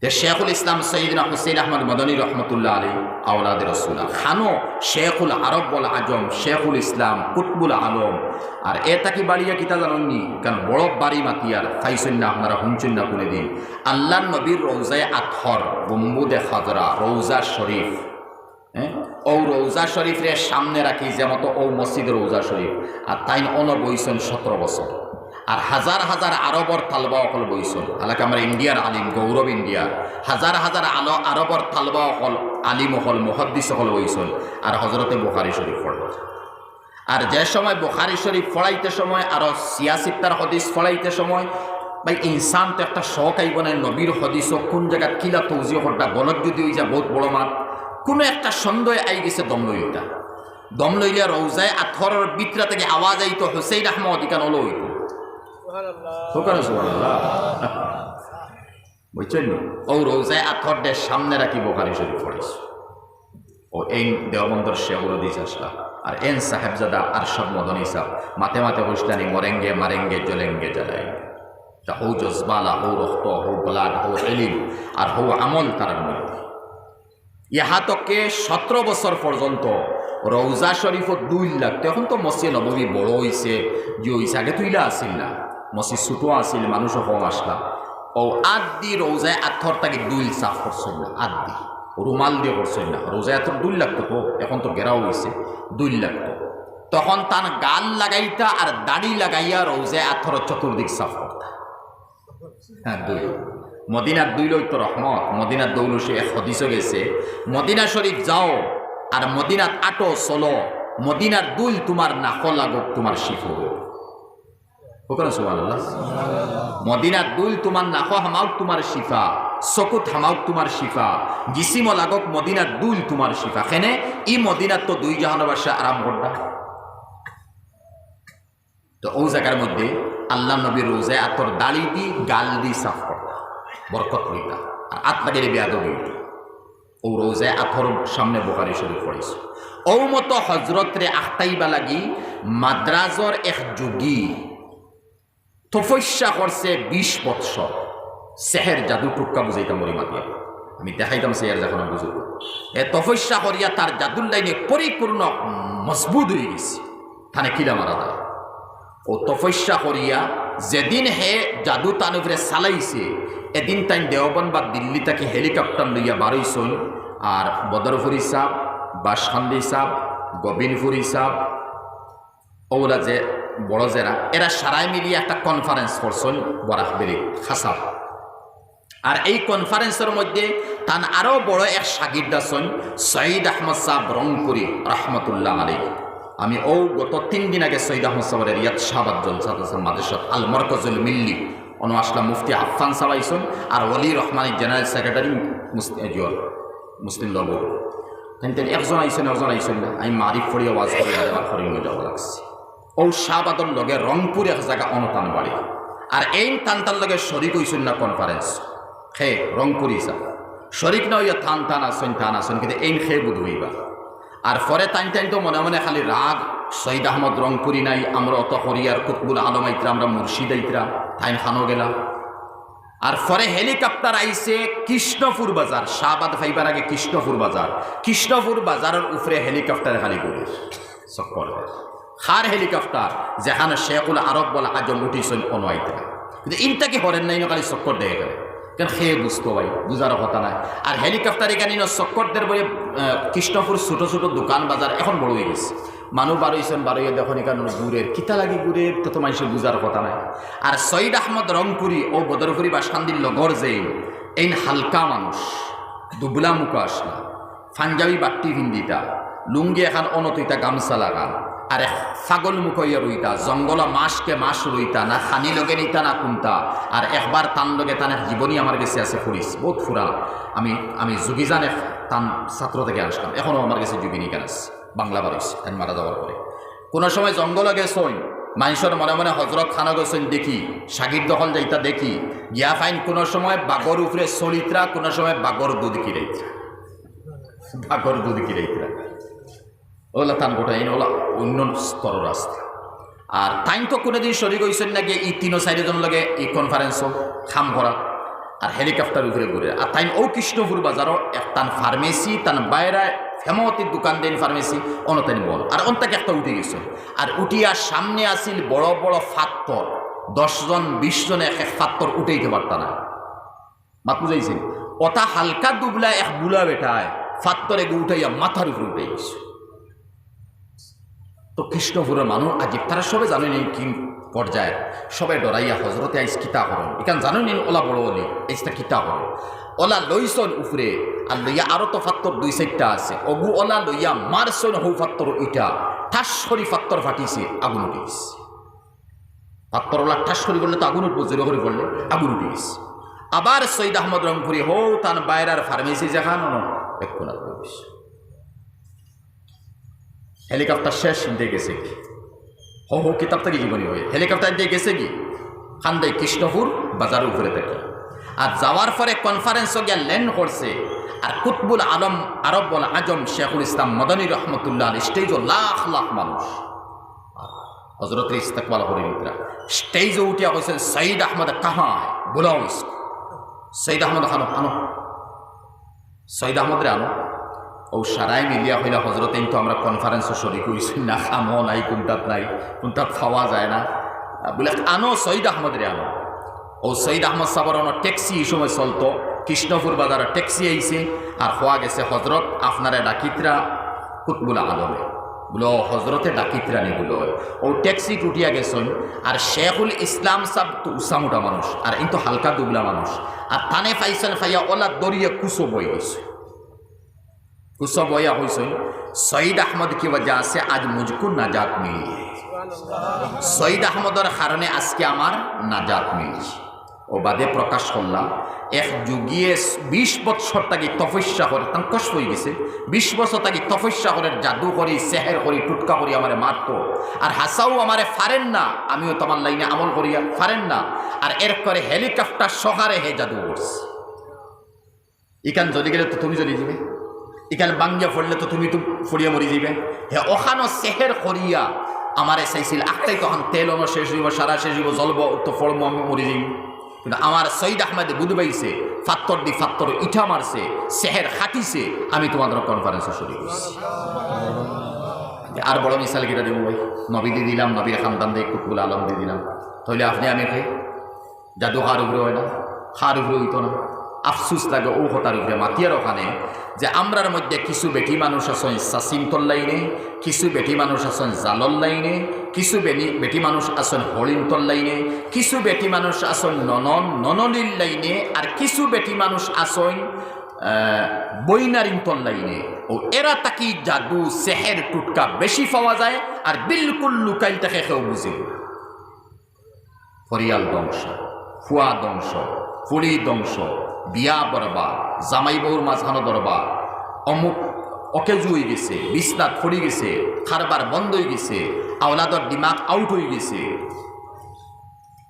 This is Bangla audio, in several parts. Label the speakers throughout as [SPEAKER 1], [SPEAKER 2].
[SPEAKER 1] যে শেখুল ইসলাম সৈয়দনা হুসেইন আহমদ মদনী রহমতুল্লাহ আলী আওলাদ রসুল্লাহ খানো শেখুল আরব বল আজম শেখুল ইসলাম কুতবুল আলম আর এ তাকি বাড়িয়া কিতা জাননি কারণ বড় বাড়ি মাতিয়ার খাইসন্না আপনারা হুমচন্না কোনে দিন আল্লাহ নবীর রৌজায় আথর গম্বুদে খাজরা রৌজা শরীফ ও রৌজা শরীফের সামনে রাখি যেমন ও মসজিদ রৌজা শরীফ আর তাই অন বইছেন 17 বছর আর হাজার হাজার আরবর তালবা অকল বইছেন হালাকে আমরা ইন্ডিয়ার আলিম গৌরব ইন্ডিয়ার হাজার হাজার আরবর তালবা অকল আলিম অকল মুহাদ্দিস অকল বইছেন আর হজরতে বুখারী শরীফ পড়ে আর যে সময় বুখারী শরীফ পড়াইতে সময় আর সিয়াসিত্তার হদিস পড়াইতে সময় ভাই ইনসান তো একটা শখ আইব না নবীর হদিস কোন জায়গা কিলা তৌজিও হটা গলত যদি হয়ে যায় বহুত বড় মাপ কোনো একটা সন্দেহ আই গেছে দম লইটা দম লইলে রৌজায় আথরের বিতরা থেকে আওয়াজ আইতো হুসেইন আহমদ ইকান হলো হইতো বুঝছেন ও রৌজায় আথরদের সামনে রাখি বুখারী শরীফ পড়েছে ও এই দেওবন্দর শেখুল হাদিস আসলা আর এন সাহেবজাদা আরশাদ মদনী সাহ মাতে মাতে বসলানি মরেঙ্গে মারেঙ্গে জ্বলেঙ্গে জ্বালায়েঙ্গে তা হৌ জজবালা হৌ রক্ত হৌ ব্লাড হৌ এলিম আর হৌ আমল তার মধ্যে ইহা তকে 17 বছর পর্যন্ত রৌজা শরীফ 2 লাখ তখন তো মসজিদ নববী বড় হয়েছে যে হয়েছে আগে তুইলা আসিল না মসজিদ ছোটো আসিল মানুষও কম আসলা ও আদি রৌজায় আথর তাকে 2 সাফ করছেন না আদি রুমাল দিয়ে করছেন না রোজায় আথর 2 লাখ তো এখন তো গেরাও হয়েছে 2 লাখ তো তখন তার গাল লাগাইতা আর দাড়ি লাগাইয়া রৌজায় আথর চতুর্দিক সাফ করতা হ্যাঁ 2 মদিনার 2 লই তো রহমত মদিনার দৌলু সে হদিসও গেছে মদিনা শরীফ যাও আর মদিনাত আটো চলো মদিনার 2 তোমার নাক লাগুক তোমার শিফু ওখানে সুবহানাল্লাহ মদিনার 2 তোমার নাক হামাউক তোমার শিফা চকুত হামাউক তোমার শিফা জিসিম লাগুক মদিনার 2 তোমার শিফা কেনে ই মদিনার তো 2 জাহানবাসা আরাম করবা তো ও জায়গার মধ্যে আল্লাহ নবীর রোজায় আতর দাড়ি দি গাল দি সাফ করতা বরকত হইতা আর আত্মাকে বেয়াদব হইতা ও রোজায় আথর সামনে বুখারী শরীফ পড়েছে ও মতো হজরত রে আখতাইবা লাগি মাদ্রাজর এক যোগী তপস্যা করছে 20 বৎসর সেহের জাদু টুক্কা বুঝাইতাম মরি মাতিয়া আমি দেখাইতাম সেহের যখন বুঝব এ তপস্যা করিয়া তার জাদুর লাইনে পরিপূর্ণ মজবুত হয়ে গেছে থানে কিলা মারা যায় ও তপস্যা করিয়া যেদিন হে জাদু তানুফরে চালাইছে এদিন তাই দেওবন্দ বা দিল্লি তাকে হেলিকপ্টার লইয়া বারইছন আর বদরপুরি সাহ বাসখান্দি সাহ গোবিনপুরি সাহ ওরা যে বড় জেরা এরা সারাই মিলিয়ে একটা কনফারেন্স করছেন বরাকবেরি খাসা আর এই কনফারেন্সের মধ্যে তান আরও বড় এক শাগির্দ আছেন সঈদ আহমদ সাহ রংপুরি রহমতুল্লাহ আলাইহি আমি ও গত 3 দিন আগে সঈদ আহমদ সাহেবের রিয়াদ শাহবাদ জলসা মাদ্রাসা আল মরকজুল মিল্লি অনু আসলাম মুফতি আফফান সাহেব আইসন আর ওলি রহমানের জেনারেল সেক্রেটারি মুসলিম লব একজন আইসেন না আমি মারিফ ফড়িয়া ওয়াজ করে দেওয়ার ফরিয়ে যাওয়া লাগছে ও শাহবাদর লগে রংপুর এক জায়গা অনতান বাড়ি আর এই টানটার লগে শরিক হইছেন না কনফারেন্স খে রংপুর হিসাব শরিক না হইয়া টান আসেন কিন্তু এই খে বুধ হইবা আর পরে টাইম তো মনে মনে খালি রাগ সঈদ আহমদ রংপুরি নাই আমরা অত হরিয়ার কুতবুল আলম আইতরা আমরা মুর্শিদ আইতরা টাইম খানো গেলাম আর পরে হেলিকপ্টার আইছে কৃষ্ণপুর বাজার শাহবাদ ফাইবার আগে কৃষ্ণপুর বাজারের উপরে হেলিকপ্টার খালি করে চক্কর খার হেলিকপ্টার যেখানে শেখুল আরব বলা আজম উঠিছেন কোনো আইতরা কিন্তু ইনটাকে হরেন নাই খালি চক্কর দেখে গেলে কেন খেয়ে বুঝতো ভাই বুঝার কথা নাই আর হেলিকপ্টার এখানে চক্করদের বলে কৃষ্ণপুর ছোটো ছোটো দোকান বাজার এখন বড় হয়ে গেছে মানুষ বারোইয়া দেখুন এখানে গুড়ের কিতা লাগে গুড়ের তো মানুষের বুঝার কথা নাই আর সঈদ আহমদ রংপুরি ও বদরপুরি বা শান্দির লগর যে এই হালকা মানুষ দুবলা মুখ আসলা পাঞ্জাবি বাট্টি ভিন্দিতা লুঙ্গি এখন অনতইতা গামছা লাগান আর ছাগল মুখ হইয়া রইতা জঙ্গল মাসকে মাস রইতা না খানি লগে নিতা না কুন্তা আর একবার তান লগে তানের জীবনী আমার কাছে আছে ফুরিস বহুত ফুরা আমি যুগিজানে তান ছাত্র থেকে আসলাম এখনও আমার কাছে যুগিনী গান আছে বাংলা বারিস তাই মারা যাওয়ার পরে কোনো সময় জঙ্গলে গেছই মানুষের মনে মনে হজরত খানা গেছেন দেখি সাগির দখল যাইতা দেখি গিয়া ফাইন কোনো সময় বাগর উপরে চরিত্রা কোনো সময় বাগর দুধ কিরাইত্রা ওলা তান গোটা এই ওলা অন্য স্তর রাস্তা আর তাই তো কোনোদিন শরীর হয়েছেন নাকি এই 3-4 জন লগে এই কনফারেন্সও খাম করা আর হেলিকপ্টার উপরে ঘুরে আর তাই ও কৃষ্ণপুর বাজারও তান ফার্মেসি তান বাইরায় ফেমতির দোকান দেন ফার্মেসি অনতাইন বল আর অন্তাকে একটা উঠে গেছে আর উঠিয়া সামনে আসিল বড় বড় ফাত্তর 10 জন 20 জন এক এক ফাত্তর উঠাইতে পারত না মাত বুঝাইছেন ওটা হালকা দুবলা এক বুলা বেটায় ফাত্তরে উঠাইয়া মাথার উপরে উঠে গেছে তো কৃষ্ণপুরের মানুষ আজিব তারা সবে জানেন কি পর্যায়ে সবাই ডরাইয়া হজরতে আইস কিতা হরণ এখান জানেন ওলা বড় অলি এইটা কিতা হরণ ওলা লইসন উপরে আর লইয়া আরো তো ফাত্তর 2-4টা আছে অগু ওলা লইয়া মারসন হৌ ফাত্তর ইটা ঠাস করি ফাত্তর ফাটিছে আগুন উঠে গেছে ফাত্তর ওলা ঠাস করি করলে তো আগুন উঠবো জোরে করে করলে আগুন উঠে গেছে আবার সৈয়দ আহমদ রংপুরি হৌ তান বাইরার ফার্মেসি যেখান এক্ষুন হেলিকপ্টার শেষ শুনতে গেছে কি হো কিতাব থেকে জীবনী হয়ে হেলিকপ্টার দিয়ে গেছে কি খান্দাই কৃষ্ণপুর বাজারের উপরে থেকে আর যাওয়ার পরে কনফারেন্সও গিয়া ল্যান্ড করছে আর কুতবুল আলম আরব বল আজম শেখুল ইসলাম মদনী রহমতুল্লাহ স্টেজও লাখ লাখ মানুষ হজরত ইস্তেকবাল করে মিত্রা স্টেজে উঠিয়া কইছেন সঈদ আহমদ কাহা বোলাও সঈদ আহমদ খানো আনো সঈদ আহমদ রে আনো ও সারাই মিলিয়া হইলা হজরত তো আমরা কনফারেন্সও শরিক হইছি না খামো নাই কোনটাত নাই কোনটাত খাওয়া যায় না বলে আনো সঈদ আহমদ রে আনো ও সঈদ আহমদ সাবর ট্যাক্সি এই সময় চলতো কৃষ্ণপুর বাজারে ট্যাক্সি আইছে আর হওয়া গেছে হজরত আপনারা ডাকিতরা কুতবুল আলমে বলো হজরতে ডাকিতরা নি বলো ও ট্যাক্সি টুটিয়া গেছেন আর শেখুল ইসলাম সাব তো উসামুটা মানুষ আর এই তো হালকা দুবলা মানুষ আর থানে ফাইছেন ফাইয়া ওলা দরিয়ে কুসো বই গেছে कुछ बोया हुई सईद अहमद की वजह से आज मुझको नाजात मिली है सईद अहमद और कारण आज के आमार नाजात मिली ও বাদে প্রকাশ করলাম এক যুগিয়ে 20 বছর তাকে তপস্যা করে তার কষ্ট হয়ে গেছে 20 বছর তাকে তপস্যা করে জাদু করি সেহের করি টুটকা করি আমারে মারতো আর হাসাও আমারে ফারেন না আমিও তোমার লাইনে আমল করিয়া ফারেন না আর এর করে হেলিকপ্টার সহারে হে জাদু করছে ইকান যদি গেলে তো তুমি চলে যাবে ইকান বাঙ্গিয়া পড়লে তো তুমি তো ফড়িয়া মরি যাবে হে ওখানো সেহের করিয়া আমারে চাইছিল একটাই তখন তেল অন শেষ হইব সারা শেষ হইব জলব তো ফড়ম আমি মরি যাইব কিন্তু আমার সঈদ আহমেদে বুধ পাইছে ফাত্তর দি ফাত্তর ইঠা মারছে সেহের খাটিছে আমি তোমাদের কনফারেন্সে শরীর করছি আর বড় মিসাল কেটা দেবো ভাই নবী দিয়ে দিলাম নবীর খানদান দিয়ে কুতবুল আলম দিয়ে দিলাম তাহলে আপনি আমি খাই জাদু খার উপরে হয় না খার উপরে হইতো না আফসুস লাগে ও হতার উপরে মাতিয়ার ওখানে যে আমরার মধ্যে কিছু বেটি মানুষ আছেন সাসিমতল লাইনে কিছু বেটি মানুষ আছেন জালল লাইনে কিছু বেটি মানুষ আছেন হরিণতল লাইনে কিছু বেটি মানুষ আছেন ননলির লাইনে আর কিছু বেটি মানুষ আছেন বইনারিন্তল লাইনে ও এরা তাকি জাদু সেহের টুটকা বেশি পাওয়া যায় আর বিলকুল লুকাইল তাকে কেউ বুঝে ফরিয়াল ধ্বংস ফুয়া ধ্বংস ফুড়ি ধ্বংস বিয়া বরবাদ জামাই বউর মাঝখানো দরবার অমুক অকেজু হয়ে গেছে বিছনাত পড়ে গেছে খারবার বন্ধ হয়ে গেছে আওলাদর দিমাগ আউট হয়ে গেছে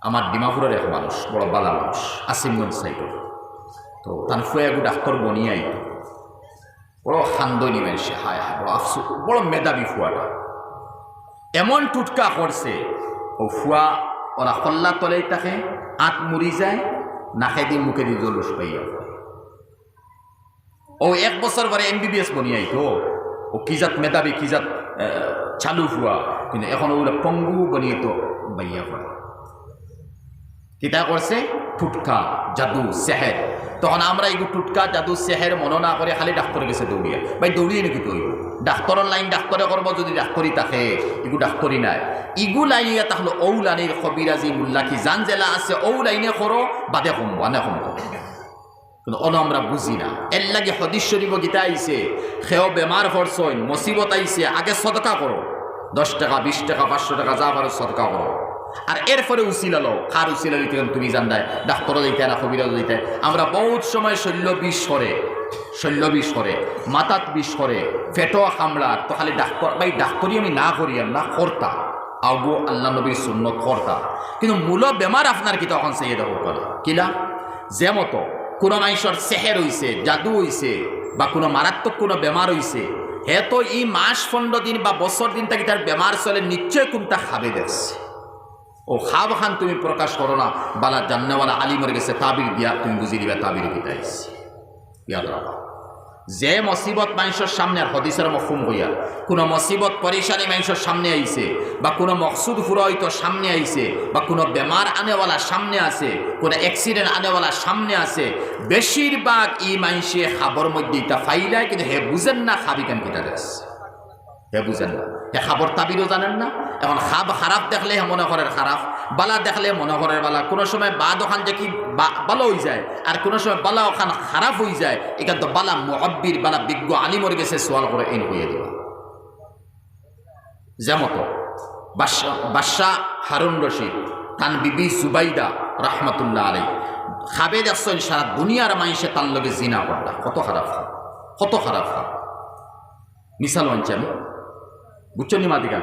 [SPEAKER 1] আমার ডিমাপুরের এক মানুষ বড় বালা মানুষ আসিমগঞ্জ সাইডের তো তার ফুয়াগু ডাক্তার বনিয়াই বড় খান্দনি মানুষে হায় হায় বড় আফসোস বড় মেধাবী ফুয়াটা এমন টুটকা করছে ও ফুয়া ওরা খল্লা তলেই তাকে আঁত মুড়ি যায় নাকে দি মুখে দি জলুস পাইয়া ও 1 বছর পরে MBBS বনিয়াই তো ও কিজাত মেধাবী কিজাত চালু ফুয়া কিন্তু এখন ওগুলো পঙ্গু বনিয়ে তো বাইয়া পড়ে কিতা করছে টুটকা জাদু সেহের তখন আমরা এগুলো টুটকা জাদু সেহের মনে না করে খালি ডাক্তারে গেছে দৌড়িয়া ভাই দৌড়িয়ে নাকি তো ডাক্তারের লাইন ডাক্তারে করবো যদি ডাক্তারি থাকে এগু ডাক্তারি নাই ইগু লাইনিয়া তাহলে ঔ লাইনের কবিরাজি মুল্লা কি জান জেলা আছে ঔ লাইনে করো বাদে কমবো আনে কমবো কিন্তু অন আমরা বুঝি না এর লাগে হদিস শরীফ গীতা আইছে সেও বেমার পড়ছইন মুসিবত আইছে আগে সদকা করো 10 টাকা 20 টাকা 500 টাকা যা পারো সদকা করো আর এরপরে উচিলা লো কার উচিলা দিতে তুমি জান দেয় ডাক্তারও দিতে না কবিরাজও দিতে আমরা বহুত সময় শল্য বিষ করে মাথাত বিষ করে পেটও কামড়ার তো খালি ডাক্তার ভাই ডাক্তারি আমি না করি না করতা আবু আল্লাহ নবীর সুন্নত করতা কিন্তু মূল বেমার আপনার কি তখন সেই দেবো করে কিলা যে মতো কোনো মানুষের সেহের হইছে জাদু হইছে বা কোনো মারাত্মক কোনো বেমার হইছে হে তো এই মাস 15 দিন বা বছর দিন থেকে তার বেমার চলে নিশ্চয় কোনটা খাবে দেখছে ও খাব খান তুমি প্রকাশ করো না, বালা জান্নাওয়ালা আলিমর গেছে তাবির দিয়া তুমি বুঝি দিবা তাবির কিতাইছি। ইয়াদ রাখা, যে মুসিবত মানুষের সামনে, আর হদিসের মফহুম হইয়া কোনো মুসিবত পরেশানি মানুষের সামনে আইছে, বা কোনো মকসুদ ফুরাইত সামনে আইছে, বা কোনো বেমার আনেওয়ালা সামনে আছে, কোনো অ্যাক্সিডেন্ট আনেওয়ালা সামনে আছে, বেশিরভাগ ই মানুষে খাবর মধ্যে ইটা ফাইলায়, কিন্তু হে বুঝেন না খাবি কেন কিটা দেখছে, হে বুঝেন না, হে খাবর তাবিরও জানেন না। এখন খাব খারাপ দেখলে মনে করেন খারাপ, বালা দেখলে মনে করেন বালা, কোনো সময় বাদ ওখান যে কি ভালো হয়ে যায়, আর কোনো সময় বালা ওখান খারাপ হয়ে যায়। এখান তো বালা মুআব্বির, বালা বিজ্ঞ আলিমর গেছে সোয়াল করে এন হয়ে দেওয়া। যেমত বাদশাহ হারুন রশিদ তান বিবি জুবাইদা রহমতুল্লাহ আলাই খাবে দেখছেন সারা দুনিয়ার মানুষে তার লগে জিনা করলা, কত খারাপ খাব, কত খারাপ খাব। মিসাল আনছি আমি, বুঝছো নি মাদিকা।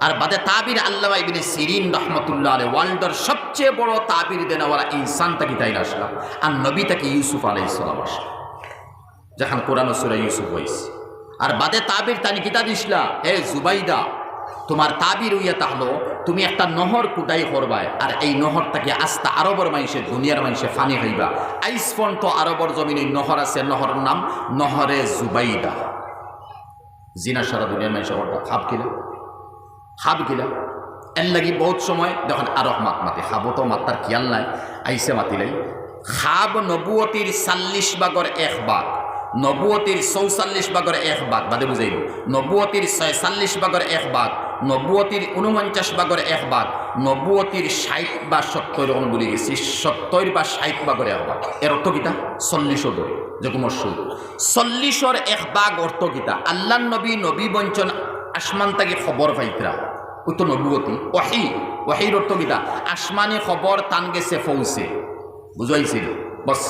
[SPEAKER 1] আর বাদে তাবির আল্লামা ইবনে সিরিন রহমতুল্লাহ আলাইহি ওয়ার্ল্ডের সবচেয়ে বড় তাবির দেনাওয়ালা ইনসান তাকে তাই আসলাম, আর নবী তাকে ইউসুফ আলাইহিস সালাম আসলাম, যখন কোরআন সূরা ইউসুফ হইছে। আর বাদে তাবির তানি কিতা দিসলা, হে জুবাইদা তোমার তাবির হইয়া তাহলো তুমি একটা নহর কুদাই করবাই, আর এই নহরটাকে আস্তা আরবর মানুষে, দুনিয়ার মানুষে ফানি হইবা। আইস পর্যন্ত আরবর জমিনে নহর আছে, নহরের নাম নহরে জুবাইদা। জিনা সারা দুনিয়ার মানুষের খাব কিলা, খাব কিলা। এর লাগি বহুত সময় দেখুন আরব মাত মাতে, খাবো তো মাতার খেয়াল নাই, আইসে মাতিলাই। খাব নবুয়তির 40 ভাগের 1 ভাগ, নবুয়তির 44 ভাগের 1 ভাগ, বাদে বুঝাইব। নবুয়তির 46 ভাগের 1 ভাগ, নবুয়তির 49 ভাগের 1 ভাগ, নবুয়তির 60 বা 70 রকম বলে গেছি, 70 বা 60 ভাগের 1 ভাগ। এর অর্থ কিতা 40 ধরে যেরকম 40-এর 1 ভাগ অর্থ কিতা। আল্লাহ নবী বঞ্চন আসমান থেকে খবর পাইতরা, ওই তো নবুয়তি। ওয়াহির অর্থ কিতা, আসমানি খবর তান গেছে ফৌসে, বুঝাইছিল বস।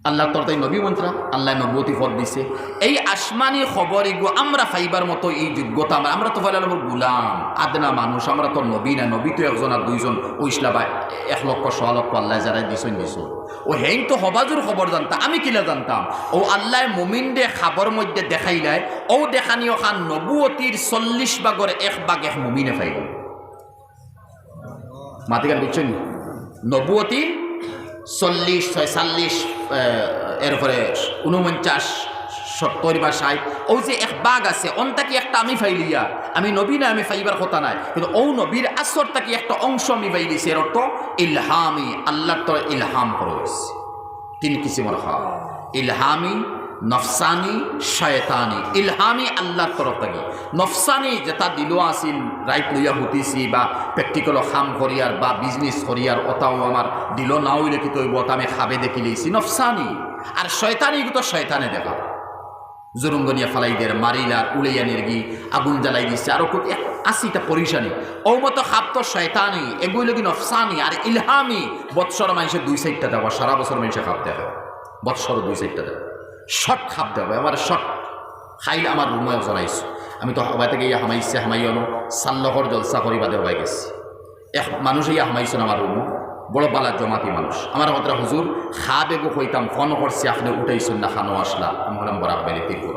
[SPEAKER 1] আল্লাহ তোর তাই নবী মন্ত্রা, আল্লাহ নবুয়তি ফল দিছে। এই আসমানি খবর এগুলো আমরা ফাইবার মতো এই যোগ্যতা আমরা তো ফেলার গুলাম, আদনা মানুষ, আমরা তো নবী না। নবী তো 1 আর 2 ও ইসলাম 1 লক্ষ 100 লক্ষ আল্লাহ যারা দিছেন। ও হেন তো হবাজুর খবর জানতাম, আমি কিলা জানতাম। ও আল্লাহ মুমিন দে খাবর মধ্যে দেখাইলাই, ও দেখানিও খান নবুয়তির 40 ভাগের 1 ভাগ এক মুমিনে পাইল। মাতিকান বুঝছেন, নবুয়তির 40, 46, এরপরে 49, 70 বা 60, ও যে 1 ভাগ আছে অনটাকে একটা আমি ফাইলিয়া, আমি নবী না, আমি ফাইবার কথা নাই, কিন্তু ও নবীর আসরটাকে একটা অংশ আমি ফাইলিছি। এর অর্থ ইলহামি, আল্লাহর তো ইলহাম করেছে 3 কিসিমের খাব, ইলহামি, নফসানি, শয়তানি। ইলহামি আল্লাহর তরফ থেকে, নফসানি যেটা দিল আসিল রাইট লইয়া হুতিছি বা প্র্যাকটিক্যাল খাম করিয়ার বা বিজনেস করিয়ার, ওটাও আমার দিল না হইলে কি তৈব, ওটা আমি খাবে দেখি লইছি, নফসানি। আর শয়তানি তো শয়তানে দেখা, জুরুঙ্গনিয়া ফালাইদের মারিলার উড়াইয়া নির্গি আগুন জ্বালাই দিচ্ছে, আরো 80টা পরিশানি। ও মতো খাব তো শয়তানি, এগুলো কি নফসানি। আর ইলহামি বৎসর মানুষের 2-4টা দেওয়া, সারা বছর মানুষের খাবতে হবে, বৎসর 2-4টা দেওয়া, শট খাবতে হবে। আমার শট খাইলে আমার রুমে জানাইছো, আমি তো হবাই থেকে ইয়া হামাইছে, হামাইয়ানো সাল্লহর জলসা করি বাদে হবাই গেছি। এক মানুষ ইয়া হামাইছেন আমার রুমো, বড় বালা জমাতি মানুষ। আমার মাত্রা হুজুর খাবে গো হইতাম, ফোন করছি আপনি উঠাইছেন না, খানো আসলা। আমি বললাম বরাক বেলে তীরপুর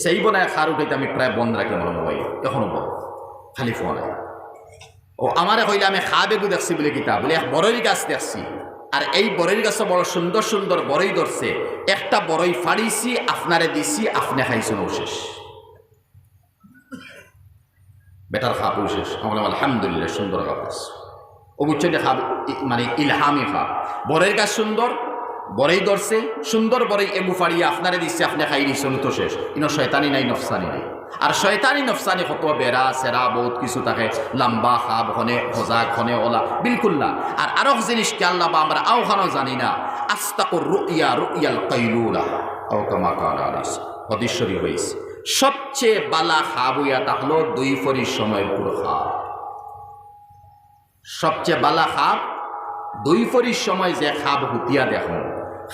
[SPEAKER 1] সেই বনায় খার উঠাইতে আমি প্রায় বন্ধ রাখি আমার মোবাইল, এখনো বল খালি ফোন। ও আমারে কইলে আমি খাবে গো দেখছি বলে কিতা বলে, এক বড়ই গাছ দেখছি, আর এই বড়ই গাছে বড় সুন্দর সুন্দর বড়ই ধরছে, একটা বড়ই ফাড়িছি আপনারে দিছি, আপনি খাইছেন শেষ, বেটার খাপ শেষ। আমার আলহামদুলিল্লাহ সুন্দর খাপ। ও বুঝছেন খাব মানে ইলহামি খাব, বড়ের গাছ সুন্দর, বড়ই ধরছে সুন্দর, বড়ই এগু ফাড়িয়ে আপনারে দিচ্ছে, আপনি খাই দিচ্ছেন তো শেষ। ইনো শয়তানি নাই, নফসানি নাই। আর শয়তানি নফসানি কত বেড়া সেরা বহুত কিছু থাকে, লম্বা খাব হনে, হজাক হনে, ওলা বিলকুল না। আর আরো জিনিস কি আল্লাহ বা আমরা আওখানো জানি না, আস্তাকুর রুইয়া রুইয়াল কাইলুলা আও কামা কানা আলাইহি হাদিস শরীফ হইছে। সবচেয়ে বালা খাব হইয়া তাহলো 2 ফরির সময় পুরো খাব। সবচেয়ে বালা খাব 2 ফরির সময় যে খাব হুতিয়া দেখো,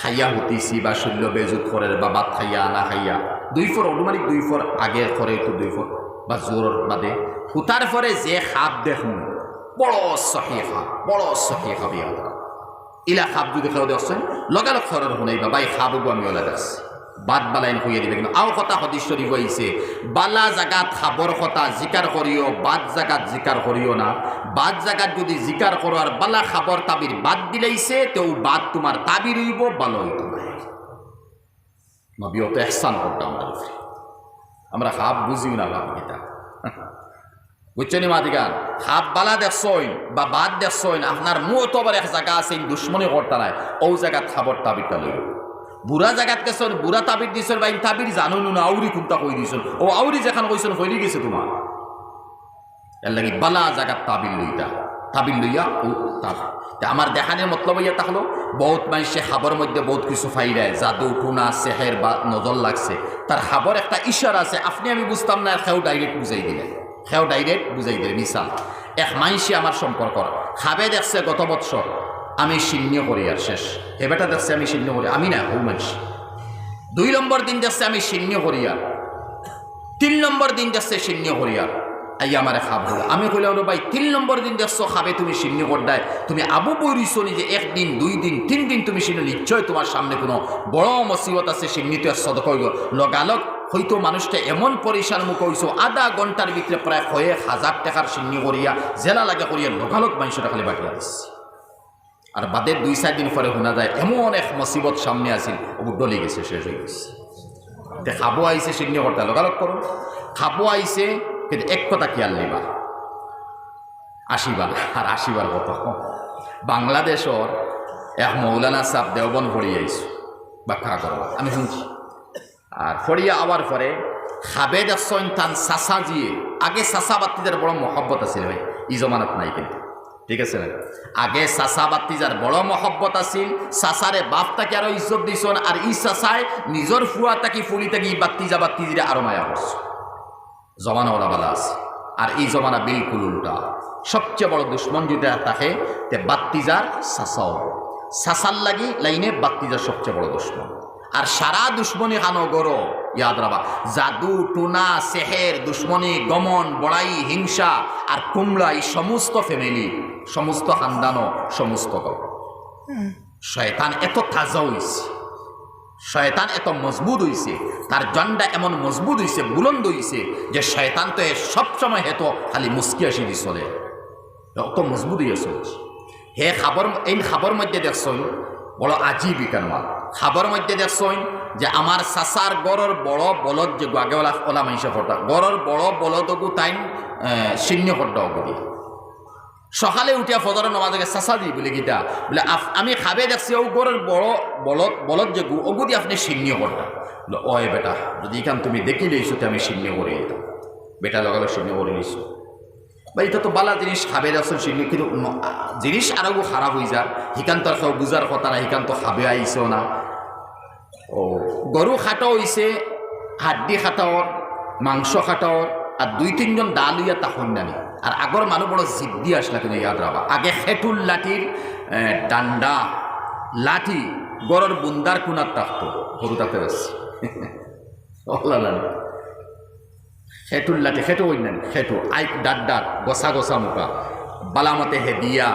[SPEAKER 1] খাইয়া হুতিছি বা শৈল্য বেজুত করে বা ভাত খাইয়া না খাইয়া 2 ফর অটোমেটিক 2 ফর আগে করে তো 2 ফর বা জোর বাদে হুতার পরে যে খাব দেখুন, বড় সহি খাব, বড় সহি খাবি ইলা খাব যদি খাও দেখছেন লগালগ খরের শুনাইবা বাই খাব আমি ওলা দেখছি বাদ বালাইন হইয়া দিবে কিন্তু আও কথা হদিস শরীফ হইছে বালা জাগাত খাবর কথা জিকার করিও বাদ জাগাত জিকার করিও না বাদ জাগাত যদি জিকার করো আর বালা খাবর তাবির বাদ দিলাইছে তেও বাদ তোমার তাবির হইব ভালো হইব নবী তো ইহসান করতাম আমরা খাপ বুঝিও না ভাব গীতা বুঝছেন মাদিগান খাপ বালা দেখছইন বা বাদ দেখছইন আপনার মুতবার এক জায়গা আছে দুশ্মনী করতা নাই ও জায়গাত খাবর তাবিরটা লইব বুড়া জায়গাত গেছন বুড়া তাবির দিছন বা তাবির জানো না আউরি কোনটা কই দিছন ও আউরি যেখান কইছন হইরে গেছে তোমার এর লাগি বালা জায়গাত তাবির লইতা তাবির লইয়া ও তাবির আমার দেখানোর মতলব ইয়া তাহলো বহুত মানুষে খাবার মধ্যে বহুত কিছু ফাইরায় জাদু টুনা সেহের বা নজর লাগছে তার খাবার একটা ইশারা আছে আপনি আমি বুঝতাম না খেও ডাইরেক্ট বুঝাই দিলে খেও ডাইরেক্ট বুঝাই দিলে মিশাল এক মাইসে আমার সম্পর্ক খাবে দেখছে গত বৎসর আমি শূন্য করি আর শেষ এবারটা দেখছে আমি শূন্য করি আমি না হৌ মাইস 2 নম্বর দিন যাচ্ছে আমি শূন্য করি আর 3 নম্বর দিন যাচ্ছে শূন্য করি আর আই আমার খাব হলো আমি কইলাম ভাই 3 নম্বর দিন দেখছো খাবে তুমি শূন্য করদায় তুমি আবু বইরিছো নি যে 1 দিন 2 দিন 3 দিন তুমি শূন্য নিশ্চয় তোমার সামনে কোনো বড় মুসিবত আছে শূন্যতে সদকা হইব লগালগ হয়তো মানুষটা এমন পরিশান মুখ হইছো আধা ঘন্টার ভিতরে প্রায় 1000 টাকার শূন্য করিয়া জেলা লাগা করিয়া লগালগ মানুষটা খালি বাকি আছে আর বাদের 2-4 দিন পরে শোনা যায় এমন এক মুসিবত সামনে আসিল ও ডলে গেছে শেষ হয়ে গেছে খাবো আইছে শূন্য করতে লগালগ করো খাবো আইছে কিন্তু এক কথা খেয়াল নিবা 80 বার আর 80 বার কত বাংলাদেশের এক মৌলানা সাহেব দেওবন পড়িয়ে আইসু ব্যাখ্যা করবো আমি শুনছি আর ফড়িয়া আওয়ার পরে খাবে দেখছেন তান চাচা জিয়ে আগে চাচা বাত্তিদের বড় মহব্বত আছিল ভাই ই জমানত নাই কিন্তু ঠিক আছে না আগে চাচা বাত্তিজার বড় মহব্বত আছিল চাচারে বাপ তাকে আরো ইজ্জত দিছন আর ই চাচায় নিজের ফুয়া তাকি ফুলি তাকি বাত্তিজিরে আরো মায়া করছে জমানা ওলা বালা আছে আর এই জমানা বিলকুল উল্টা সবচেয়ে বড় দুশ্মন যদি থাকে তে বাত্তিজার চাচাও চাচার লাগি লাইনে বাত্তিজার সবচেয়ে বড় দুশ্মন আর সারা দুশ্মনী খানো গরো ইয়াদ রাবা জাদু টুনা সেহের দুশ্মনী গমন বড়াই হিংসা আর কুমড়া এই সমস্ত ফ্যামিলি সমস্ত খানদানো সমস্ত গরো শয়তান এত তাজা হইছে শয়তান এত মজবুত হইছে তার জন্ডা এমন মজবুত হইছে বুলন্দ হইছে যে শয়তান তো সবসময় হেতো খালি মুস্কি আসি দি চলে অত মজবুত হইয়া চলছে হে খাবার এই খাবার মধ্যে দেখছই বড় আজীব ইকানমাল খাবার মধ্যে দেখছই যে আমার চাচার গড়ের বড় বলদ যে আগে ওলা মাইসা ফটা গড়ের বড় বলদগু তাইন শূন্য ফটা অগুদি সকালে উঠিয়া ফজরের নামাজে চাচা দি বলে গীতা বলে আমি খাবে দেখছি ও গড়ের বড় বলদ যে অগুদি আপনি শূন্য ফটা বলে ওই বেটা যদি এখান তুমি দেখি লইছো আমি শূন্য করে যেতাম বেটা লগালে শূন্য করে নিছো বা এটা তো বালা জিনিস খাবে দেখছো শূন্য কিন্তু জিনিস আরো খারাপ হয়ে যা হিকান তো আর বুঝার কথা না হিকান তো খাবে আইসেও না ও গরু খাটাও হইছে হাড্ডি খাটাওর মাংস খাটাওর আর 2-3 জন ডাল হইয়া তখন জানি আর আগর মানুষ বড় জিদ্দি আসলা কিন্তু ইয়াদ রাখবা আগে খেটুল লাঠির ডান্ডা লাঠি গরর বুন্দার কোনার থাকতো গরু তাতে যাচ্ছে খেটুল লাঠি খেটু ওই নেন খেটু আইক ডাট গসা গসা মুখা বালামতে হেদিয়া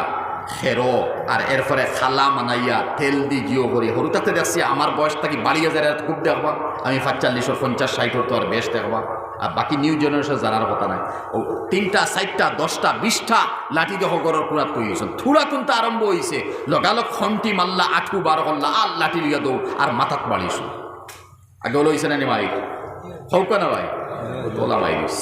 [SPEAKER 1] খেরো আর এরপরে খালা মানাইয়া তেল দি জিও করি সরু তাতে দেখছি আমার বয়স থাকি বাড়িয়ে যায় খুব দেখবা আমি 45 50 তো আর বেশ দেখবা আর বাকি নিউ জেনারেশন জানার কথা নাই ও 3টা 4টা 10টা 20টা লাঠি দেহ গড়ের কুড়াত তৈরি হয়েছে থুড়া কিন্তু আরম্ভ হয়েছে লগালগ খন্তি মাল্লা 8-12 করলা আর লাঠি লিয়া দৌ আর মাথাত বাড়িয়েছো আগে ওলো হয়েছে না নি মাই হৌকা না ভাই তোলা মাইরিস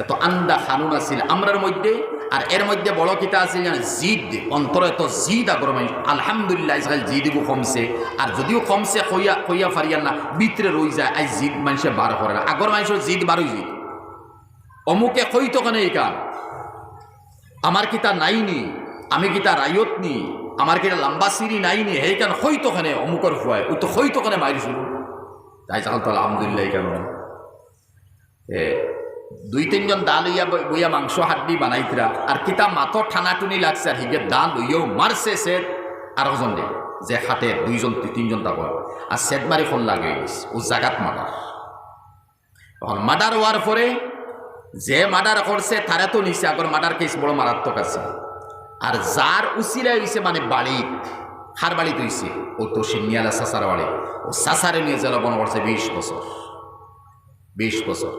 [SPEAKER 1] এত আন্দা খানুন আছিল আমরার মধ্যে আর এর মধ্যে বড় কিতা আছে জানে জিদ অন্তর এত জিদ আগর মাই আলহামদুলিল্লাহ ইসরায়েল জিদিবু কমছে আর যদিও কমছে কইয়া ফারিয়ান না ভিতরে রই যায় আই জিদ মানুষে বার করে না আগর মানুষের জিদ বারোই জিদ অমুকে কইতো কেন এই কান আমার কিতা নাইনি আমি কিতা রায়ত নি আমার কিতা লম্বা সিঁড়ি নাইনি সেই কান হইতো কেনে অমুকর ফুয়ায় ওই তো হইতো কেনে মারি শুরু তাই চাল তো আলহামদুলিল্লাহ কেন 2-3 জন দাল লইয়া বইয়া মাংস হাড্ডি বানাইতরা আর কিতা মাথর ঠানাটুনি লাগছে আর হিগে দাল লইয়াও মারছে সেট আরো জন দে যে হাতে 2 জন 3 জন তারপর আর সেট মারি ফোন লাগে গেছে ও জাগাত মার্ডার তখন মার্ডার হওয়ার পরে যে মার্ডার করছে তারা তো নিচে আগর মার্ডার কেস বড় মারাত্মক আছে আর যার উচিলা হইছে মানে বাড়ি খার বাড়ি তৈছে ও তো সিনিয়ালা চাচার বাড়ি ও ও সাসারে নিয়ে জলবন করছে 20 বছর। 20 বছর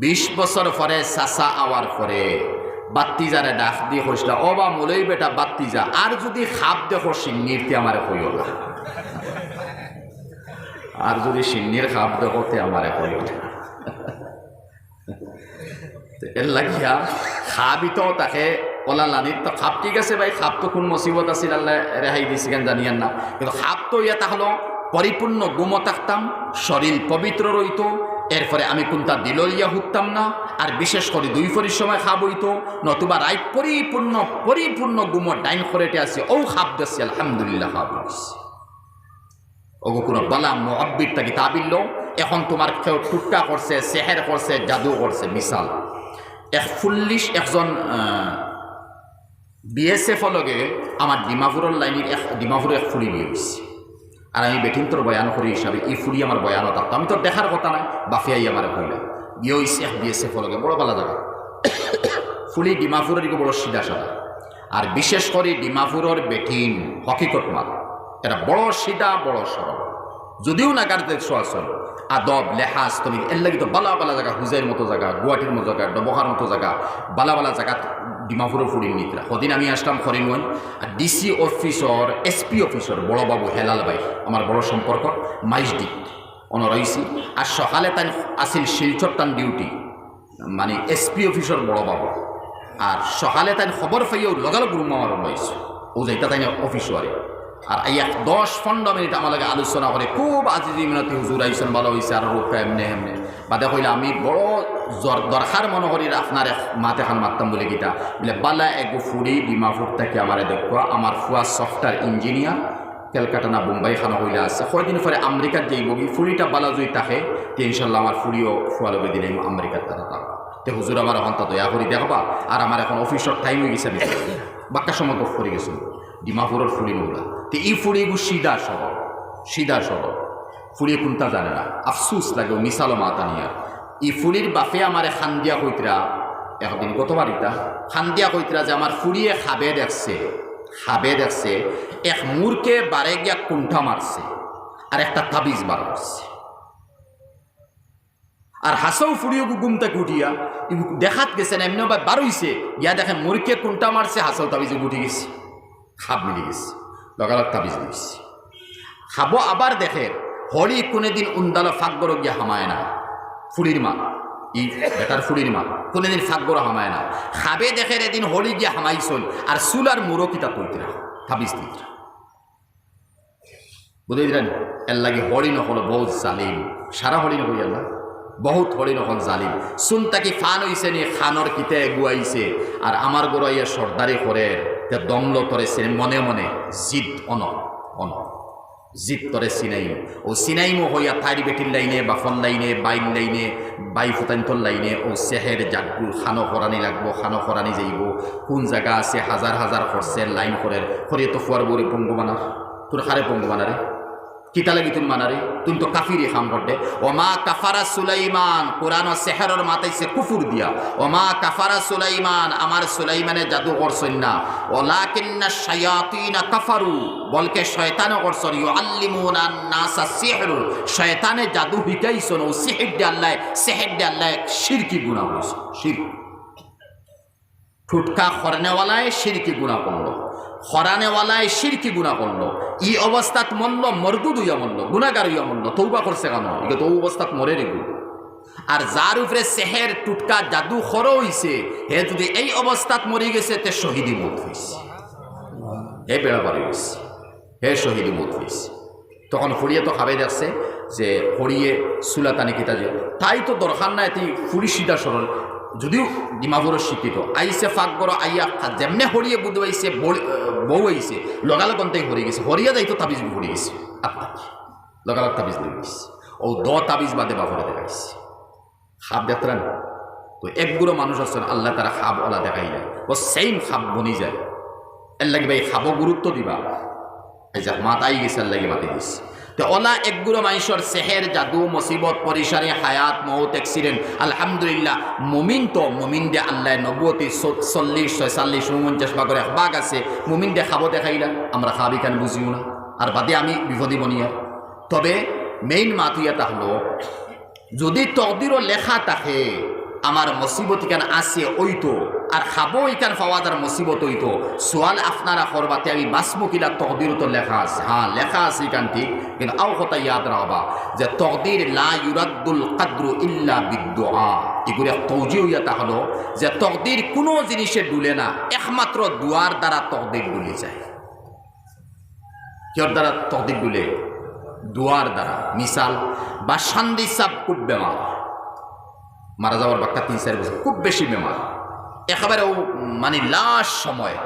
[SPEAKER 1] 20 বছর পরে সাসা আওয়ার পরে বাত্তিজারে ডাক দিয়ে কইসলা, ও বা মলই বেটা বাত্তিজা, আর যদি খাপ দেখো সিন্নিরতে আমারে কইও না, আর যদি সিন্নির খাপ দেখোতে আমারে কইও না। এর লাগিয়া খাবি তো তাকে ওলা লানির তো খাপ ঠিক আছে ভাই, খাপ তো কোন মুসিবত আছিল আল্লাহ রেহাই দিছি কেন জানিয়ান না, কিন্তু খাপ তো ইয়া তাহলো পরিপূর্ণ গুম থাকতাম, শরীর পবিত্র রইত, এরপরে আমি কোনটা দিল ইয়া হুকতাম না, আর বিশেষ করে 2 ফরির সময় খাব হইতো, নতুবা রাইট পরিপূর্ণ গুম ডাইন করেটে আছে, ও খাপ দিচ্ছি আলহামদুলিল্লাহ খাব দিচ্ছি। ওগো কোনো বালা মুআব্বির তাকে তাবিল, এখন তোমার কেউ টুটকা করছে, সেহের করছে, জাদু করছে। মিসাল একজন বিএসএফ লগে আমার ডিমাপুরের লাইনের ডিমাপুরে এক ফুলি নিয়ে গেছি, আর আমি বেটিন তোর বয়ান করি হিসাবে এই ফুলি আমার বয়ানও থাকতো, আমি তো দেখার কথা নাই, বাফিয়াই আমার কইলে বিয়ে হয়েছে বিএসএফ লগে বড় বালা জায়গা। ফুলি ডিমাপুরের দিকে বড় সিধা সাদা, আর বিশেষ করে ডিমাপুরের বেটিন হকিকত মাল, এটা বড় সিধা বড় সরল, যদিও না কারতে আসল আদব লেহাজ তুমি এর লাগি তো বালা বালা জায়গা, হুজাইর মতো জায়গা, গুয়াহাটির মতো জায়গা, ডবহার মতো জায়গা, বালা বালা জায়গা ডিমাপুরের ফুড়ির নিতরা। সদিন আমি আসলাম করিমগঞ্জ, আর ডিসি অফিসর এসপি অফিসর বড় বাবু হেলাল ভাই আমার বড় সম্পর্ক মাইজডিক অন রয়েছি, আর সকালে তাই আসিল শিলচর টান ডিউটি, মানে এসপি অফিসর বড় বাবু, আর সকালে তাই খবর পাইও লগালগ রুম আমার রয়েছে, ও যাইতা তাই অফিসরে, আর এই 10-15 মিনিট আমার লাগে আলোচনা করে, খুব আজিজি মিনতি হুজুর আইসন ভালো হয়েছে, আর রোগ এমনি এমনি বাদে কইলে আমি বড় দরকার মনে করি আপনার মাত এখন মারতাম বলে গীতা বলে বালা এগো ফুড়ি ডিমাপুর থেকে আমার দেখবা, আমার ফুয়া সফটওয়্যার ইঞ্জিনিয়ার ক্যালকাটা না বোম্বাই খানা হইলে আছে, কয়দিন পরে আমেরিকার যেই বগি ফুড়িটা বালা যদি থাকে তো ইনশাল্লাহ আমার ফুড়িও ফুয়া লগে দিলে আমেরিকার তারা থাকবে, তো হুজুর আমার এখন তা দয়া করি দেখবা, আর আমার এখন অফিসের টাইম হয়ে গেছে, বাক্কা সময় গফ করে গেছিল ডিমাপুরের ফুড়ি নোলা, তো এই ফুড়িগু সিধা সরল ফুড়ি কোনটা জানে না, আফসুস লাগে মিসালো মাতা নিয়া। এই ফুড়ির বাপে আমার খান্দিয়া কইতরা একদিন গতবার ইটা খান্দিয়া কইতরা যে আমার ফুড়িয়ে খাবে দেখছে এক মূর্খে বারে গিয়া কুণ্ঠা মারছে, আর একটা তাবিজ বার করছে, আর হাসাও ফুড়িও গুমটা কুটিয়া দেখাত গেছে না এমনি বার হইছে, গিয়া দেখেন মূর্খে কুণ্ঠা মারছে, হাসাও তাবিজে গুটি গেছে, খাপ মিলে গেছে, লগালগ তাবিজ দিয়েছে খাবো। আবার দেখে হলি কোনোদিন উন্দালো ফাঁকগড় গিয়া হামায় না, ফুড়ির মা ই বেটার ফুড়ির মা কোনোদিন ফাঁকগড় হামায় না, খাবে দেখে এদিন হলি গিয়া হামাইছল, আর চুলার মুরো কিতা তৈতরা তাবিজ দিতরা, বুঝে দিলেন। এর লাগে হরি নকল বহুত জালিম, সারা হরি নকল না বহুত হরি নকল জালিম, শুন তাকি ফান হইছে নি খানর কিতে এগুয়াইছে, আর আমার গোড়াইয়া সর্দারি করে দমল তরেছে মনে মনে জিদ অন জিদ তরে সিনাইম, ও সিনাইমো হইয়া থাইরি বেটির লাইনে বাফন লাইনে বাইন লাইনে বাই ফুতান্তর লাইনে ও সেহের জাগু খানো খরানি লাগবো, খানো খরানি যাইব, কোন জায়গা আছে হাজার হাজার খরচের লাইন করে খরিয়ে তো ফুয়ার বরে পঙ্গু মানা, তোর খারে পঙ্গু মানারে কিতা লাগি তুমি মানারে, তুমি তো কাফিরি খাম করতে। ওমা কাফারা সুলাইমান, কোরআন ও সেহেরর মাথাইছে কুফুর দিয়া, ওমা কাফারা সুলাইমান, আমার সুলাইমানে জাদু করছেন না, ওয়ালাকিন্না শায়াতিনা কাফারু, বলকে শয়তানও করছেন, ইউআল্লিমুনা নাসা সিহর, শয়তানে জাদু শিখাইছেন, ও সিহর দে আল্লাহ শিরকি গুনাহ হইছে, শিরক ঠুটকা খরনেওয়ালায় শিরকি গুনাহ করলো, খরানেওয়ালায় শিরকি গুনাহ করলো, ই অবস্থাত মরল, মরদুদ হইয়া মরল, গুনাহগার হইয়া মরল, তৌবা করছে কেন, এটা তো অবস্থাত মরে রেগু। আর যার উপরে সেহের টুটকা জাদু খর হইছে, হে যদি এই অবস্থাত মরে গেছে তে শহীদি মত হইছে, হে বেড়া বাড়ি গেছে, হে শহীদি মত হইছে। তখন ফড়িয়ে তো খাবে দেখছে যে ফড়িয়ে সুলাতানি কিতা যে তাই তো দরকার নাই, তুই ফুড়ি সিধা সরল, যদিও ডিমাপুরের শিক্ষিত আইসে ফাঁক বড় আইয়া যেমনে হরিয়ে বুধবাইছে বউ আইছে লগালগ অন্তাই হরে গেছে, হরিয়া যাইতো তাবিজ হরে গেছে, লগালগ তাবিজ দিয়ে গেছে, ও তাবিজ বাদে বাবরে দেখাইছে খাপ দেখতেন। তো একগুলো মানুষ আছেন আল্লাহ তারা খাব ওলা দেখাই যায়, ও সেম খাপ বনি যায়, এর লাগে ভাই খাবো গুরুত্ব দিবা, এই যা মাতাই গেছে এর লাগে মাতি দিচ্ছে। তো ওলা একগুলো মানুষের সেহের জাদু মুসিবত পরিসারে হায়াত মৌত অ্যাক্সিডেন্ট, আলহামদুলিল্লাহ মুমিন তো মুমিন দে আল্লাহ নবুয়তি 40 46 49 ভাগের এক ভাগ আছে, মুমিন দে খাবো দেখাইলা, আমরা খাবি কেন বুঝিও না, আর বাদে আমি বিপদী বনিয়া। তবে মেইন মাতুইয়া তাহলো যদি তকদিরও লেখা থাকে আমার মুসিবত ইকান আছে ওইতো আর খাবো ইকান ফাওয়াদার মুসিবত ওইতো সোয়াল আপনারা করবাতে আমি বাসমুকিলা তকদিরও তো লেখা আছে হ্যাঁ লেখা আছে ইকান ঠিক কিন্তু আও কথা ইয়াদ রাখবা যে তকদির লা ইউরাদ্দুল কদরু ইল্লা বিদ্দুআ এগুলো তৌজিহ ইয়াতা হলো যে তকদির কোনো জিনিসে ডুলে না একমাত্র দুয়ার দ্বারা তকদির ডুলে যায় কিয়র দ্বারা তকদির ডুলে দুয়ার দ্বারা মিসাল বা শান্দি সাপ খুব বেমার মারা যাওয়ার বাক্কা 3-4 বছর খুব বেশি বেমার একেবারে ও মানে লাশ সময়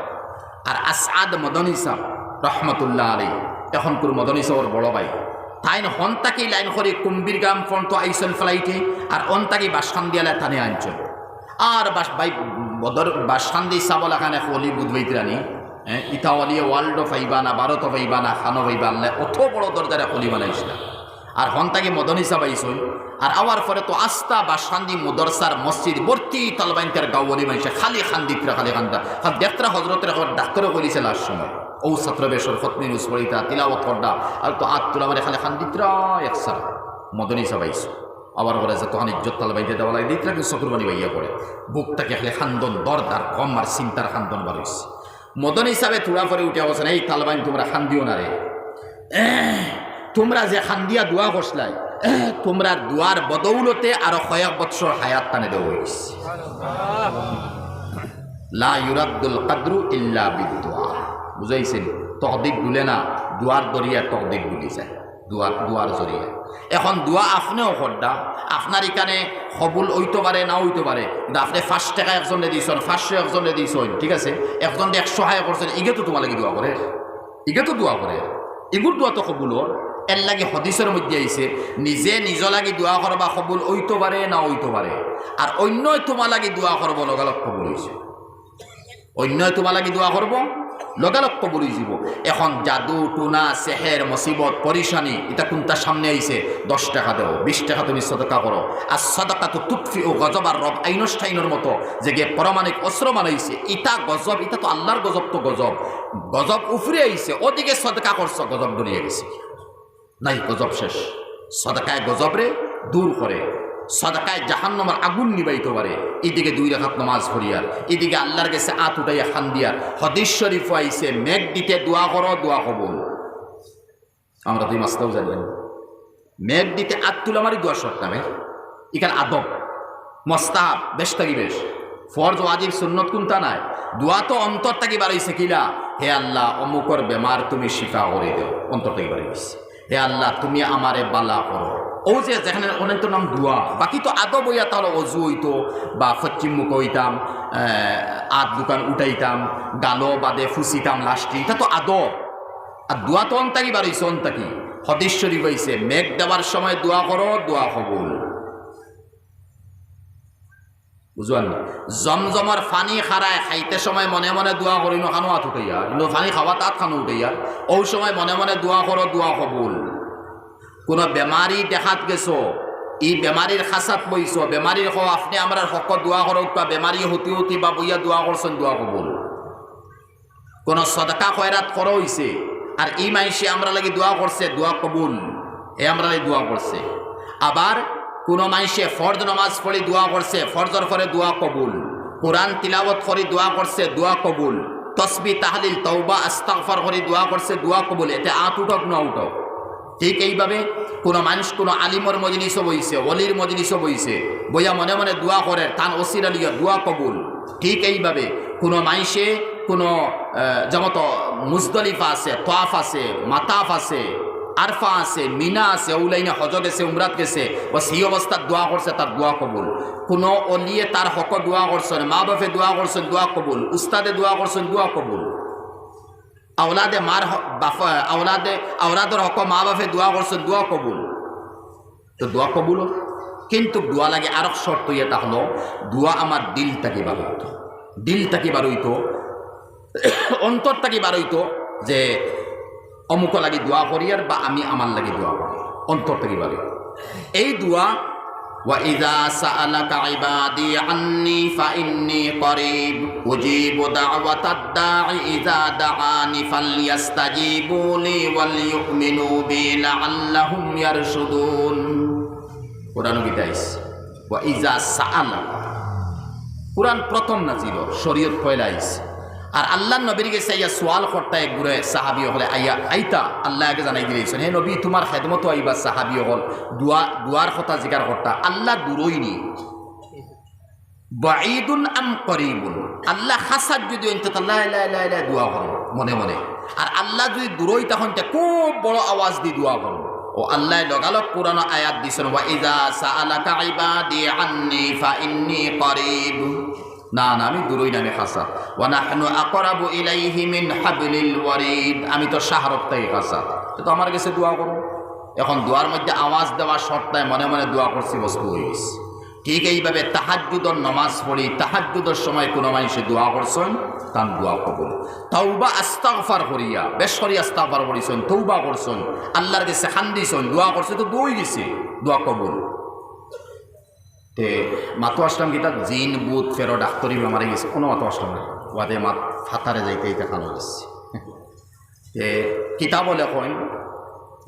[SPEAKER 1] আর আসাদ মদনী সাহ রহমতুল্লাহ আলী এখনকুর মদনী সাহর বড় ভাই তাইন হন্তাকি লাইন করে কুম্বির গ্রাম ফ্রন্ট আইসল ফ্লাইটে আর অন্তাকি বাসখান্দিয়ালা থানে আনছল আর বাস ভাই বদর বাসখান্দি সাবলাখানে হলি বুধবৈতরানি ইতাওয়ালিয়ে ওয়ার্ল্ড ফাইবা না ভারত ফাইবা না খানো ফাইবা আল্লাহ অত বড় দরজারে হলি বানাইছিলাম আর হন্তাকি মদনী সাহ আইসল আর আওয়ার পরে তো আস্তা বা শান্দি মুদরসার মসজিদ ভর্তি তালবাইনকার গাঁওয়ালি মানুষ খালি খান্দিত্রা খালি খান্দা খাল দেখতরা হজরতের ডাক্তারও করেছে লাস্ট সময় ও ছাত্রবেশর খতমি নুসফরিতা তিলাওয়াত করডা আর তো আত তুলা মানে খালি খান্দিত্রা একসার মদনী সাবাইছ আবার বলে যে তখন ইজ্জত তালবাইতে দেওয়া লাগে দিতরা কিন্তু চকুরবানি বাইয়া পড়ে বুকটাকে খালি খান্দন দরদার কম আর চিন্তার খান্দন বাড়িছে মদনী সাহেব তুলা পরে উঠে বলছেন এই তালবাইন তোমরা খান্দিও না রে তোমরা যে খান্দিয়া দোয়া করছলাই তোমরা দুয়ার বদৌলতে আরো কয়েক বছর হায়াত টানে দেওয়া হয়েছে লা ইউরাদ্দুল কদরু ইল্লা বিদ্দুআ বুঝাইছেন তকদির দুলে না দুয়ার দরিয়া তকদির দুলি যায় দুয়ার জরিয়া এখন দোয়া আপনিও করডা আপনার এখানে কবুল হইতে পারে না হইতে পারে কিন্তু আপনি 5 টাকা একজনে দিয়েছেন 500 একজনে দিয়েছেন ঠিক আছে একজনে 100 হায়া করছেন ইগে তো তোমার লাগে দোয়া করে ইগে তো দোয়া করে এগুর দোয়া তো কবুল এর লাগে হদিসের মধ্যে আইছে নিজে নিজ লাগি দোয়া করবা কবুল হইতে পারে না হইতে পারে আর অন্য তোমার লাগি দোয়া করবো লগালগ কবুল হয়েছে অন্য তোমার লাগি দোয়া করবো লগালগ কবুল হয়ে যাব এখন জাদু টুনা সেহের মুসিবত পরিশানি এটা কোনটা সামনে আইছে 10 টাকা দেও 20 টাকা তুমি সদকা করো আর সদকা তো তুৎফি ও গজব আর রব আইনস্টাইনের মতো যে গে পরমাণিক অস্ত্র বানাইছে ইটা গজব এটা তো আল্লাহর গজব তো গজব গজব উফরে আইছে ওদিকে সদকা করছো গজব দরিয়ে গেছে নাই গজব শেষ সদকায় গজবরে দূর করে সদকায় জাহান্নামের আগুন নিবাইতে পারে এদিকে 2 রাকাত নামাজ পড়িয়ার এদিকে আল্লাহর কাছে আত উঠাইয়া খান দিয়ার হাদিস শরীফ আইছে মেঘ দিতে দোয়া করো দোয়া কবুল আমরা তুই মাস্তাও জানি মেঘ দিতে আত তুলা মারি দোয়া শর্ত নামে এখানে আদব মস্তাব বেশ থাকি বেশ ফরজ ওয়াজিব সুন্নত কোনটা নাই দোয়া তো অন্তর থেকে বাড়াইছে কিলা হে আল্লাহ অমুকর বেমার তুমি শিফা করে দেও অন্তর থেকে বাড়াইছে হে আল্লাহ তুমি আমারে বালা করো ও যে যেখানে অনেক তো নাম দোয়া বাকি তো আদব হইয়া তাহলে অজু হইতো বা পশ্চিম মুখ হইতাম আদ দোকান উঠাইতাম গালো বাদে ফুসিতাম লাস্টি এটা তো আদব আর দোয়া তো অন্তাকি বাড়াইছে অন্তাকি হদিস শরীফ হইছে মেঘ দেওয়ার সময় দোয়া করো দোয়া কবুল বুঝলেন জমজমার ফানি খারায় খাইতে সময় মনে মনে দোয়া করি না খানো হাত উঠাইয়া কিন্তু ফানি খাওয়া তাত খানো উঠাইয়া ও সময় মনে মনে দোয়া করো দোয়া কবুল কোন বেমারি দেখাত গেছো ই বেমারির খাসাত বইছো বেমারির হো আপনি আমরা হক দোয়া করক বা বেমারি হতি হতি বা বইয়া দোয়া করছেন দোয়া কবুল কোন সদকা খয়রাত করা হইছে আর ই মাইসে আমরা লাগি দোয়া করছে দোয়া কবুল এ আমরা লাগি দোয়া করছে আবার কোন মাইসে ফরজ নামাজ পড়ি দোয়া করছে ফরজর পরে দোয়া কবুল কোরআন তিলাওয়াত করি দোয়া করছে দোয়া কবুল তসবিহ তাহলিল তওবা ইস্তিগফার করি দোয়া করছে দোয়া কবুল এতে আত উঠক না উঠক ঠিক এইভাবে কোনো মানুষ কোনো আলিমর মজলিসও বইছে ওলির মজলিসও বইছে বইয়া মনে মনে দোয়া করে তান ওসিলা লিয়া দোয়া কবুল ঠিক এইভাবে কোনো মাইসে কোনো যেমন মুজদলিফা আছে তোয়াফ আছে মাতাফ আছে আরফা আছে মিনা আছে ওলাইনে হজ গেছে উমরাত গেছে ও সেই অবস্থার দোয়া করছে তার দোয়া কবুল কোনো অলিয়ে তার হক দোয়া করছেন মা বাপে দোয়া করছেন দোয়া কবুল উস্তাদে দোয়া করছেন দোয়া কবুল আওলাদে মার আওলাদের হক মা বাপে দোয়া করছেন দোয়া কবুল তো দোয়া কবুল কিন্তু দোয়া লাগে আর শর্ত এটা হলো দোয়া আমার দিল থেকে বার হইতো দিল থেকে বার হইতো অন্তর থেকে বার হইতো যে অমুক লাগি দোয়া করিয়ার বা আমি আমার লাগি দোয়া করি অন্তর থেকে বার হইতো এই দোয়া وَإِذَا سَأَلَكَ عِبَادِي عَنِّي فَإِنِّي قَرِيبٌ أُجِيبُ دَعْوَةَ الدَّاعِ إِذَا دَعَانِ فَلْيَسْتَجِيبُوا لِي وَلْيُؤْمِنُوا بِي لَعَلَّهُمْ يَرْشُدُونَ কুরআন বিদাইস وَإِذَا سَأَلَكَ কুরআন প্রথম নাজিল শরীয়ত পয়লাইস আর আল্লাহ নবীর কাছে আইয়া সওয়াল করতে এক গুরে সাহাবী হলে আইয়া আইতা আল্লাহ আগে জানাই দিয়েছেন হে নবী তোমার খেদমত আইবা সাহাবী হল দুয়ার কথা জিকার করতা আল্লাহ দূরইনি বাঈদুন আম করিবুন আল্লাহ খাসাত যদি অন্ত লা ইলাহা ইল্লাল্লাহ দোয়া করো মনে মনে আর আল্লাহ যদি দূরই তখন খুব বড় আওয়াজ দিয়ে দোয়া করো ও আল্লাহ লগালগ কোরআন আয়াত দিছেন ওয়া ইযা সাআলাকা ইবাদি আন্নী ফাইন্নী করিব না না আমি দূরই না আমি খাসা ওয়া নাহনু আকরাবু ইলাইহি মিন হাবলিল ওয়ারিদ আমি তো শাহরতটাই খাসা তো আমার কাছে দোয়া করো এখন দোয়ার মধ্যে আওয়াজ দেওয়া শর্তায় মনে মনে দোয়া করছি বস্তু হয়ে গেছে ঠিক এইভাবে তাহাজ্জুদের নামাজ পড়ি তাহাজ্জুদের সময় কোনো মানুষে দোয়া করছেন তার দোয়া কবুল তাওবা আস্তাগফার করিয়া বেশ করিয়া আস্তাগফার করিছেন তওবা করছেন আল্লাহর কাছে খান্দিছেন দোয়া করছে তো দই গেছে দোয়া কবুল তে মাতো আসলাম কিতা জিন বুত ফেরো ডাক্তারি বেমারে গেছে কোনো মাতো আসলাম না ওয়াদে মাত ফাতারে যাইতে দেখানো গেছে তে কিতাব লেখন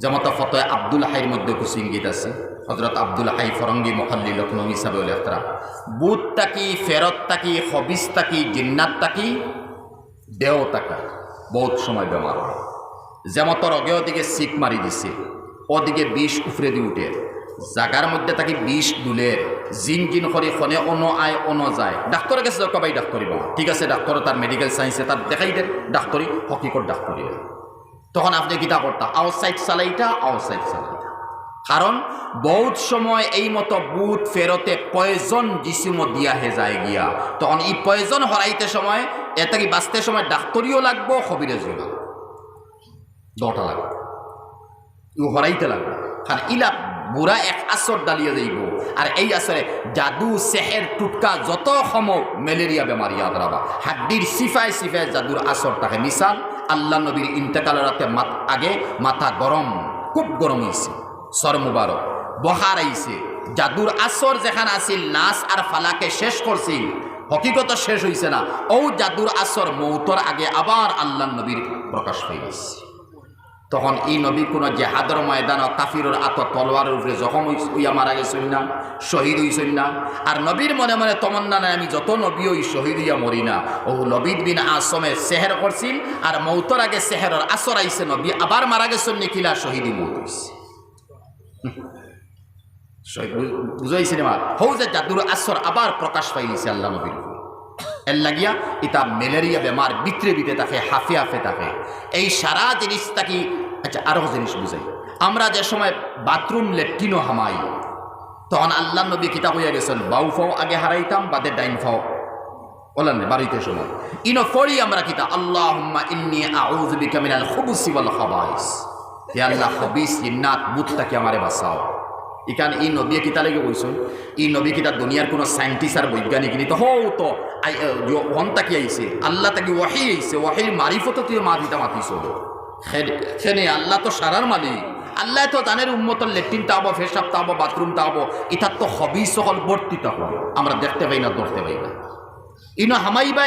[SPEAKER 1] যেমন ফতোয় আব্দুল হাইয়ের মধ্যে কিছু ইঙ্গিত আছে হজরত আব্দুল হাই ফরঙ্গি মহল্লি লখনৌ হিসাবে লেখরা বুত তাকি ফেরত তাকি হবিস তাকি জিন্নাত তাকি দেও তাকা বহুত সময় বেমার হয় যেমন তোর অগে ওদিকে সিক মারি দিছে ওদিকে বিষ উফরে দি উঠে জাগার মধ্যে তাকে বিষ দুলের জিন জিন করে খনে অন আয় অন যায় ডাক্তারের কাছে যাও কবাই ডাক্তারি বা ঠিক আছে ডাক্তার তার মেডিকেল সায়েন্সে তার দেখাই দেন ডাক্তারি হকিকত ডাক্তারি তখন আপনি কিতা করতা আউটসাইড চালাইটা আউটসাইড চালাইটা কারণ বহুত সময় এই মতো বুথ ফেরতে পয়জন জিসিম দিয়া হে যায় গিয়া তখন এই পয়জন হরাইতে সময় এটা কি বাঁচতে সময় ডাক্তারিও লাগবো খবিরেজও লাগবো দটা লাগবে ইউ হরাইতে লাগবে কারণ ইলা বুড়া এক আসর ডালিয়ে যাইব আর এই আসরে জাদু সেহের টুটকা যত সম ম্যালেরিয়া বেমারি আদরাবা হাড্ডির সিফায় সিফায় জাদুর আসর থাকে মিসাল আল্লাহ নবীর ইন্তেকালের রাতে আগে মাথা গরম খুব গরম হয়েছে সর মুবারক বহার আইছে জাদুর আসর যেখানে আসিল নাস আর ফালাকে শেষ করছিল হকিকত শেষ হয়েছে না ও জাদুর আসর মৌতর আগে আবার আল্লাহ নবীর প্রকাশ হয়ে গেছে তখন এই নবী কোনো জেহাদর ময়দান কাফিরের আত তলোয়ারের উপরে জখম হইয়া মারা গেছেন না শহীদ হইছেন না আর নবীর মনে মনে তমন্না নাই আমি যত নবী ওই শহীদ হইয়া মরি না ও লবিদ বিন আসমে সেহের করছিল আর মৌতর আগে সেহেরের আসর আইছে নবী আবার মারা গেছেন নিখিলা শহীদই মৌত হইছে বুঝাইছে না হৌ যে জাদুর আসর আবার প্রকাশ পাইছে আল্লাহ নবীর এর লাগিয়া ইতা ম্যালেরিয়া বেমার বিত্রে বিতে থাকে হাফে হাফে থাকে এই সারা জিনিসটা কি আচ্ছা আরো জিনিস বুঝাই আমরা যে সময় বাথরুম লেট্রিনও হামাই তখন আল্লাহ নবী কিতা হইয়া গেছেন বাউ ফাও আগে হারাইতাম বাদে ডাইন ফাও বলেন বাড়িতে সময় ইনো ফড়ি আমরা কিতা আল্লাহুম্মা ইন্নী আউযু বিকা মিনাল খুবুসি ওয়াল খাবাইস হে আল্লাহ খবিস জিন্নাত বুতটাকে আমারে বাঁচাও এখানে এই নবী কিতা লেগে কইছেন এই নবী কিতা দুনিয়ার কোনো সায়েন্টিস্ট আর বৈজ্ঞানিক নি তো হও তো হন তাকি আইছে আল্লাহ তাকি ওয়াহি আইছে ওয়াহির মারিফত তুই মা দিতা মাতিছ সেনে আল্লাহ তো সারার মালিক আল্লাহ তো জানের উম্মতর লেট্রিন তাবো ফেসাব তাবো বাথরুম তাবো ইতার তো হবিস সকল বর্তিত হয় আমরা দেখতে পাই না ধরতে পাই না ইনো হামাইবা